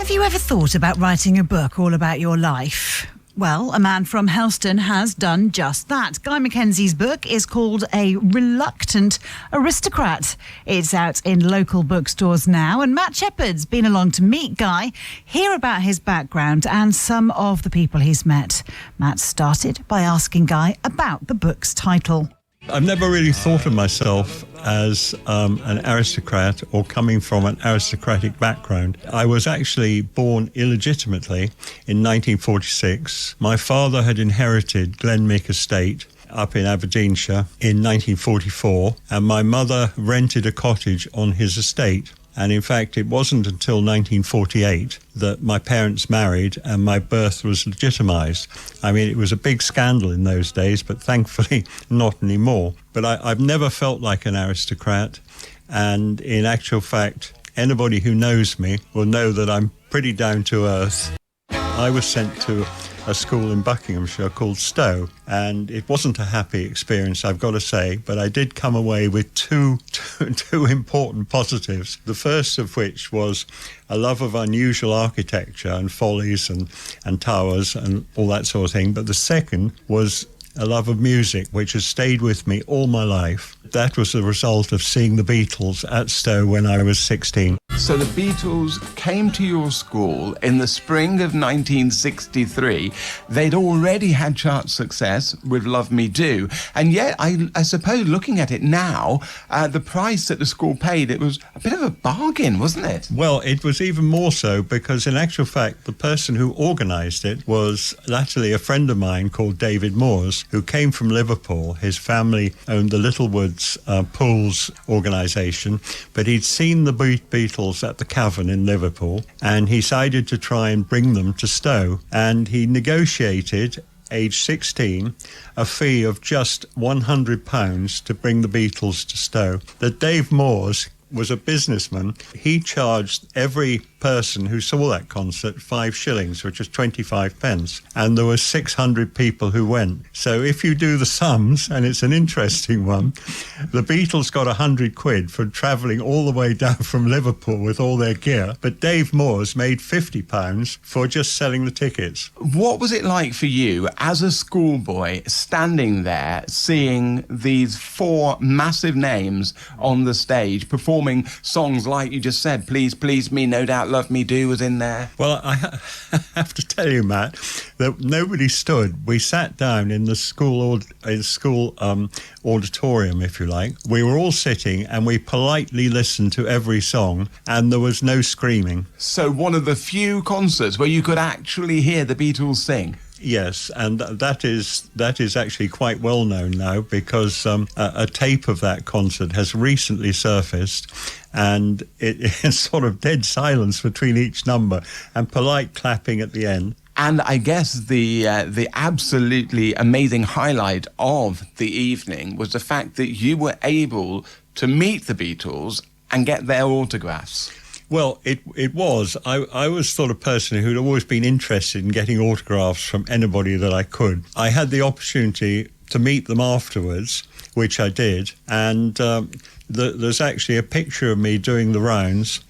Have you ever thought about writing a book all about your life? Well, a man from Helston has done just that. Guy Mackenzie's book is called A Reluctant Aristocrat. It's out in local bookstores now, and Matt Shepherd's been along to meet Guy, hear about his background and some of the people he's met. Matt started by asking Guy about the book's title. I've never really thought of myself as an aristocrat or coming from an aristocratic background. I was actually born illegitimately in 1946. My father had inherited Glenmeek Estate up in Aberdeenshire in 1944, and my mother rented a cottage on his estate. And in fact, it wasn't until 1948 that my parents married and my birth was legitimised. I mean, it was a big scandal in those days, but thankfully not anymore. But I've never felt like an aristocrat. And in actual fact, anybody who knows me will know that I'm pretty down to earth. I was sent to a school in Buckinghamshire called Stowe, and it wasn't a happy experience, I've got to say, but I did come away with two important positives. The first of which was a love of unusual architecture and follies and towers and all that sort of thing, but the second was a love of music, which has stayed with me all my life. That was the result of seeing the Beatles at Stowe when I was 16. So the Beatles came to your school in the spring of 1963. They'd already had chart success with Love Me Do. And yet, I suppose, looking at it now, the price that the school paid, it was a bit of a bargain, wasn't it? Well, it was even more so because, in actual fact, the person who organised it was latterly a friend of mine called David Moores, who came from Liverpool. His family owned the Littlewoods Pools organisation, but he'd seen the Beatles at the Cavern in Liverpool, and he decided to try and bring them to Stowe. And he negotiated, age 16, a fee of just £100 to bring the Beatles to Stowe. That Dave Moores was a businessman. He charged every person who saw that concert 5 shillings, which was 25 pence, and there were 600 people who went. So if you do the sums, and it's an interesting one, the Beatles got 100 quid for travelling all the way down from Liverpool with all their gear, but Dave Moores made £50 for just selling the tickets. What was it like for you as a schoolboy standing there seeing these 4 massive names on the stage performing songs like you just said, Please Please Me, No Doubt Love Me Do was in there? Well, I have to tell you, Matt, that nobody stood. We sat down in the school auditorium, if you like. We were all sitting and we politely listened to every song, and there was no screaming. So one of the few concerts where you could actually hear the Beatles sing. Yes, and that is actually quite well known now, because a tape of that concert has recently surfaced, and it's sort of dead silence between each number and polite clapping at the end. And I guess the absolutely amazing highlight of the evening was the fact that you were able to meet the Beatles and get their autographs. Well, it was. I was the sort of person who'd always been interested in getting autographs from anybody that I could. I had the opportunity to meet them afterwards, which I did, and there's actually a picture of me doing the rounds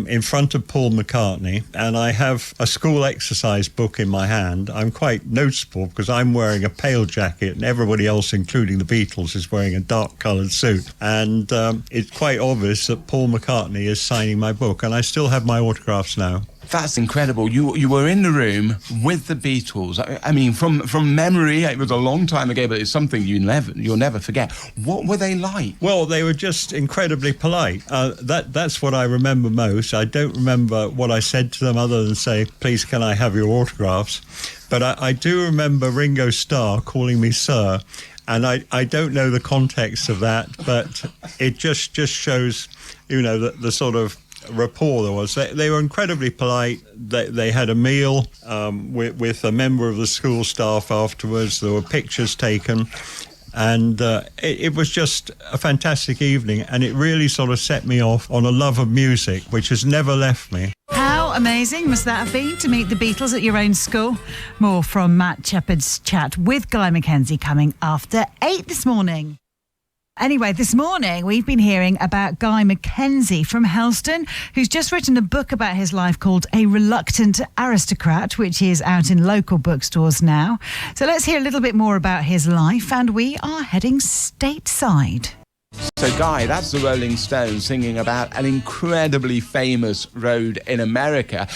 in front of Paul McCartney, and I have a school exercise book in my hand. I'm quite noticeable because I'm wearing a pale jacket and everybody else, including the Beatles, is wearing a dark-coloured suit. And it's quite obvious that Paul McCartney is signing my book, and I still have my autographs now. That's incredible. You were in the room with the Beatles. I mean, from memory, it was a long time ago, but it's something you'll never forget. What were they like? Well, they were just incredibly polite. That's what I remember most. I don't remember what I said to them other than say, please, can I have your autographs? But I do remember Ringo Starr calling me sir, and I don't know the context of that, but it just shows, the sort of rapport there was. They were incredibly polite. They had a meal with a member of the school staff afterwards. There were pictures taken, and it was just a fantastic evening, and it really sort of set me off on a love of music, which has never left me. How amazing must that have been to meet the Beatles at your own school? More from Matt Shepherd's chat with Guy Mackenzie coming after 8 this morning. Anyway, this morning we've been hearing about Guy Mackenzie from Helston, who's just written a book about his life called A Reluctant Aristocrat, which is out in local bookstores now. So let's hear a little bit more about his life, and we are heading stateside. So, Guy, that's the Rolling Stones singing about an incredibly famous road in America,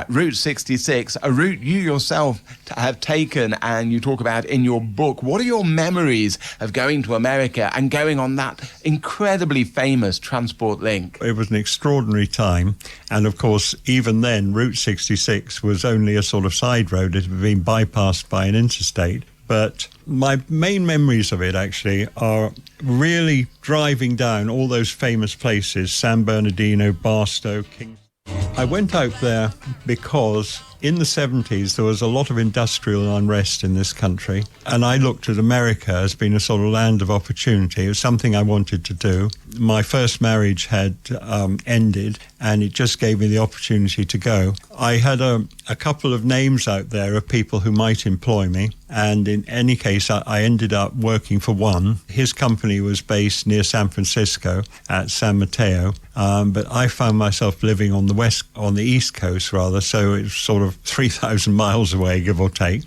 Route 66, a route you yourself have taken and you talk about in your book. What are your memories of going to America and going on that incredibly famous transport link? It was an extraordinary time. And of course, even then, Route 66 was only a sort of side road. It had been bypassed by an interstate. But my main memories of it actually are really driving down all those famous places, San Bernardino, Barstow, Kingston. I went out there because in the 70s there was a lot of industrial unrest in this country, and I looked at America as being a sort of land of opportunity. It was something I wanted to do. My first marriage had ended, and it just gave me the opportunity to go. I had a couple of names out there of people who might employ me, and in any case I ended up working for one. His company was based near San Francisco at San Mateo, but I found myself living on the east coast rather, so it was sort of 3,000 miles away, give or take.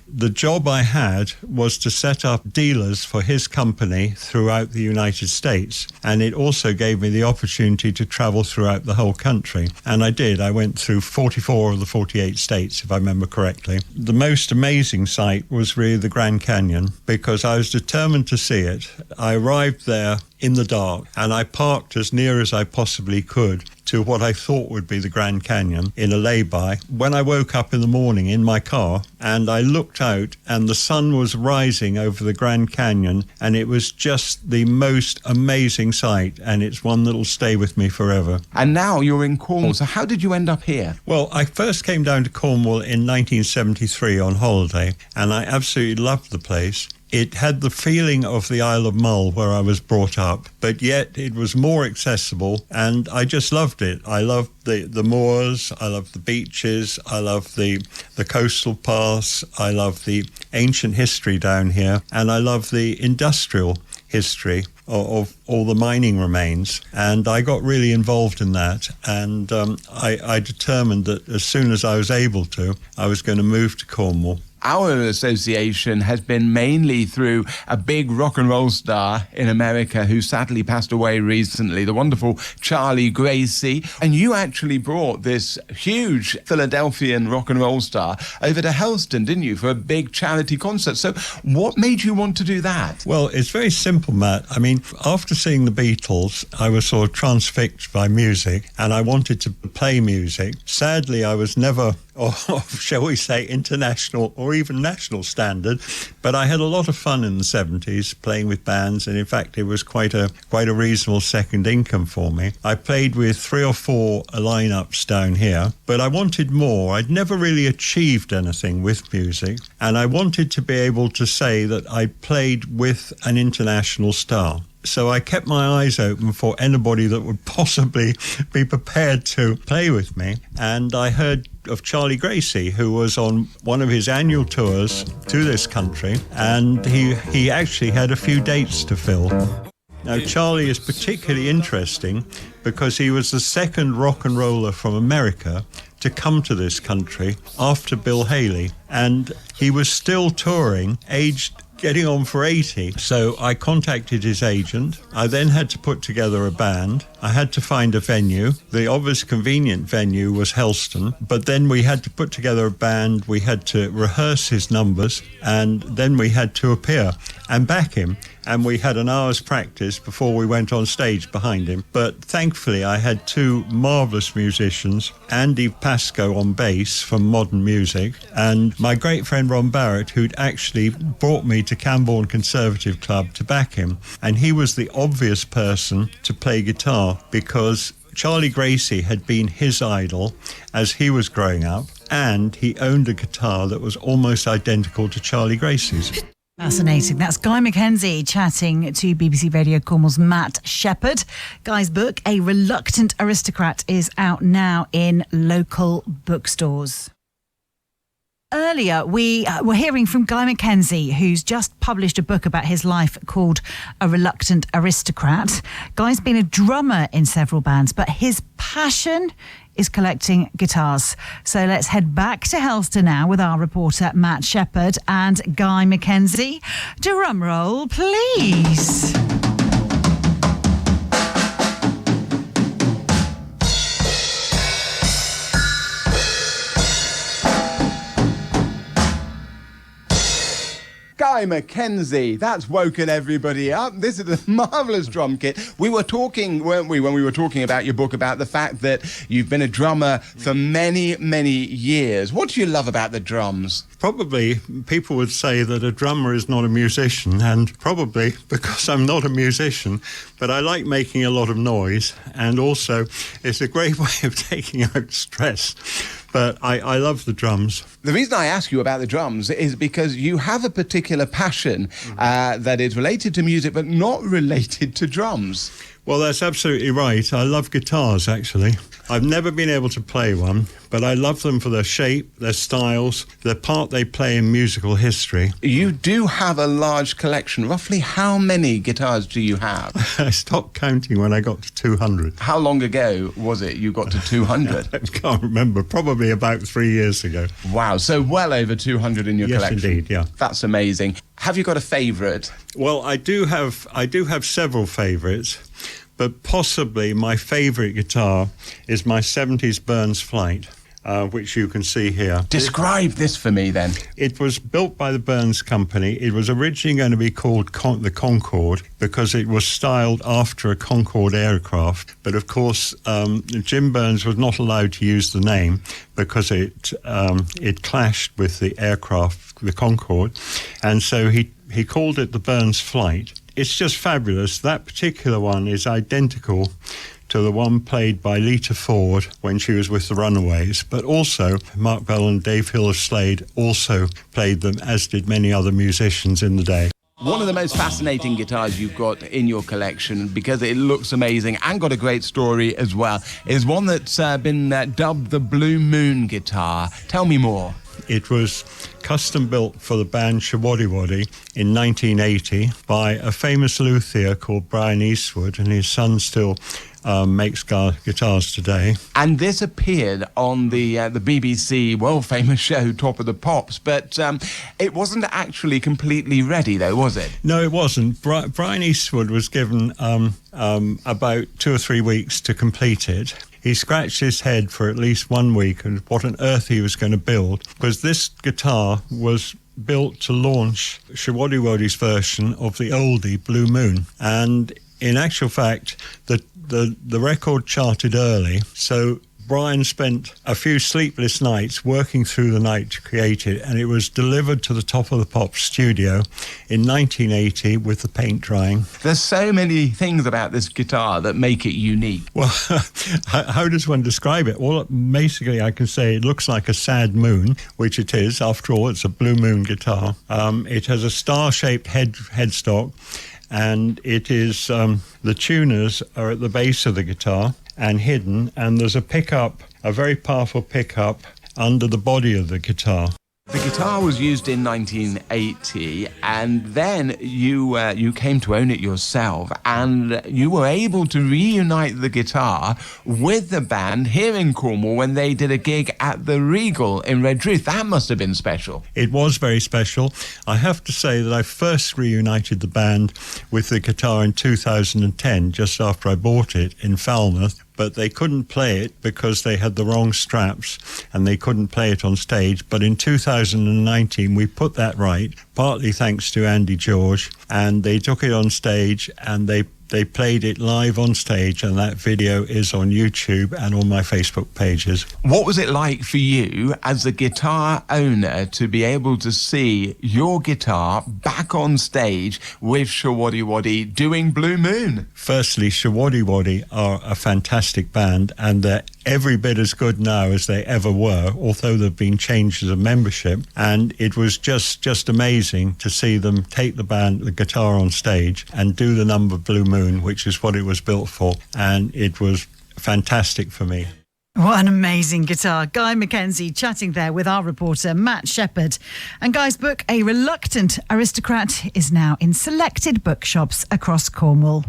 The job I had was to set up dealers for his company throughout the United States, and it also gave me the opportunity to travel throughout the whole country. And I did. I went through 44 of the 48 states, if I remember correctly. The most amazing sight was really the Grand Canyon, because I was determined to see it. I arrived there in the dark, and I parked as near as I possibly could to what I thought would be the Grand Canyon in a lay-by. When I woke up in the morning in my car and I looked out, and the sun was rising over the Grand Canyon, and it was just the most amazing sight, and it's one that'll stay with me forever. And now you're in Cornwall, so how did you end up here? Well, I first came down to Cornwall in 1973 on holiday, and I absolutely loved the place. It had the feeling of the Isle of Mull where I was brought up, but yet it was more accessible, and I just loved it. I loved the moors, I loved the beaches, I loved the coastal paths, I loved the ancient history down here, and I loved the industrial history of all the mining remains, and I got really involved in that, and I determined that as soon as I was able to, I was going to move to Cornwall. Our association has been mainly through a big rock and roll star in America who sadly passed away recently, the wonderful Charlie Gracie. And you actually brought this huge Philadelphian rock and roll star over to Helston, didn't you, for a big charity concert? So what made you want to do that? Well, it's very simple, Matt. I mean, after seeing the Beatles, I was sort of transfixed by music, and I wanted to play music. Sadly, I was never of, shall we say, international or even national standard, but I had a lot of fun in the 70s playing with bands, and in fact it was quite a reasonable second income for me. I played with 3 or 4 lineups down here, but I wanted more. I'd never really achieved anything with music, and I wanted to be able to say that I played with an international star. So I kept my eyes open for anybody that would possibly be prepared to play with me. And I heard of Charlie Gracie, who was on one of his annual tours to this country, and he actually had a few dates to fill. Now, Charlie is particularly interesting because he was the second rock and roller from America to come to this country after Bill Haley, and he was still touring, aged getting on for 80. So I contacted his agent. I then had to put together a band. I had to find a venue. The obvious convenient venue was Helston, but then we had to put together a band. We had to rehearse his numbers, and then we had to appear and back him. And we had an hour's practice before we went on stage behind him. But thankfully, I had 2 marvellous musicians, Andy Pascoe on bass from Modern Music, and my great friend Ron Barrett, who'd actually brought me to Camborne Conservative Club to back him. And he was the obvious person to play guitar because Charlie Gracie had been his idol as he was growing up, and he owned a guitar that was almost identical to Charlie Gracie's. Fascinating. That's Guy Mackenzie chatting to BBC Radio Cornwall's Matt Shepherd. Guy's book, A Reluctant Aristocrat, is out now in local bookstores. Earlier, we were hearing from Guy Mackenzie, who's just published a book about his life called A Reluctant Aristocrat. Guy's been a drummer in several bands, but his passion is collecting guitars. So let's head back to Helston now with our reporter Matt Shepherd and Guy Mackenzie. Drum roll, please. Guy Mackenzie, that's woken everybody up. This is a marvellous drum kit. We were talking, weren't we, when we were talking about your book, about the fact that you've been a drummer for many, many years. What do you love about the drums? Probably people would say that a drummer is not a musician, and probably because I'm not a musician, but I like making a lot of noise, and also it's a great way of taking out stress. But I love the drums. The reason I ask you about the drums is because you have a particular passion that is related to music but not related to drums. Well, that's absolutely right. I love guitars, actually. I've never been able to play one, but I love them for their shape, their styles, the part they play in musical history. You do have a large collection. Roughly how many guitars do you have? I stopped counting when I got to 200. How long ago was it you got to 200? I can't remember. Probably about 3 years ago. Wow, so well over 200 in your collection. Yes, indeed, yeah. That's amazing. Have you got a favourite? Well, I do have several favourites, but possibly my favourite guitar is my 70s Burns Flight, which you can see here. Describe this for me, then. It was built by the Burns Company. It was originally going to be called the Concorde because it was styled after a Concorde aircraft. But of course, Jim Burns was not allowed to use the name because it clashed with the aircraft, the Concorde, and so he called it the Burns Flight. It's just fabulous. That particular one is identical to the one played by Lita Ford when she was with the Runaways, but also Mark Bell and Dave Hill of Slade also played them, as did many other musicians in the day. One of the most fascinating guitars you've got in your collection, because it looks amazing and got a great story as well, is one that's been dubbed the Blue Moon guitar. Tell me more. It was custom built for the band Shawaddy in 1980 by a famous luthier called Brian Eastwood, and his son still makes guitars today. And this appeared on the BBC world-famous show Top of the Pops, but it wasn't actually completely ready, though, was it? No, it wasn't. Brian Eastwood was given about 2 or 3 weeks to complete it. He scratched his head for at least 1 week and what on earth he was going to build, because this guitar was built to launch Shawaddy's version of the oldie Blue Moon. And in actual fact, the record charted early, so Brian spent a few sleepless nights working through the night to create it, and it was delivered to the Top of the Pops studio in 1980 with the paint drying. There's so many things about this guitar that make it unique. Well, how does one describe it? Well, basically I can say it looks like a sad moon, which it is. After all, it's a Blue Moon guitar. It has a star-shaped headstock, and it is the tuners are at the base of the guitar and hidden, and there's a pickup, a very powerful pickup under the body of the guitar. The guitar was used in 1980, and then you came to own it yourself, and you were able to reunite the guitar with the band here in Cornwall when they did a gig at the Regal in Redruth. That must have been special. It was very special. I have to say that I first reunited the band with the guitar in 2010, just after I bought it in Falmouth. But they couldn't play it because they had the wrong straps and they couldn't play it on stage. But in 2019, we put that right, partly thanks to Andy George, and they took it on stage and they played it live on stage, and that video is on YouTube and on my Facebook pages. What was it like for you as a guitar owner to be able to see your guitar back on stage with Shawaddy doing Blue Moon? Firstly, Shawaddy are a fantastic band, and they're every bit as good now as they ever were, although there have been changes of membership. And it was just amazing to see them take the guitar on stage and do the number Blue Moon, which is what it was built for. And it was fantastic for me. What an amazing guitar. Guy Mackenzie chatting there with our reporter, Matt Shepherd. And Guy's book, A Reluctant Aristocrat, is now in selected bookshops across Cornwall.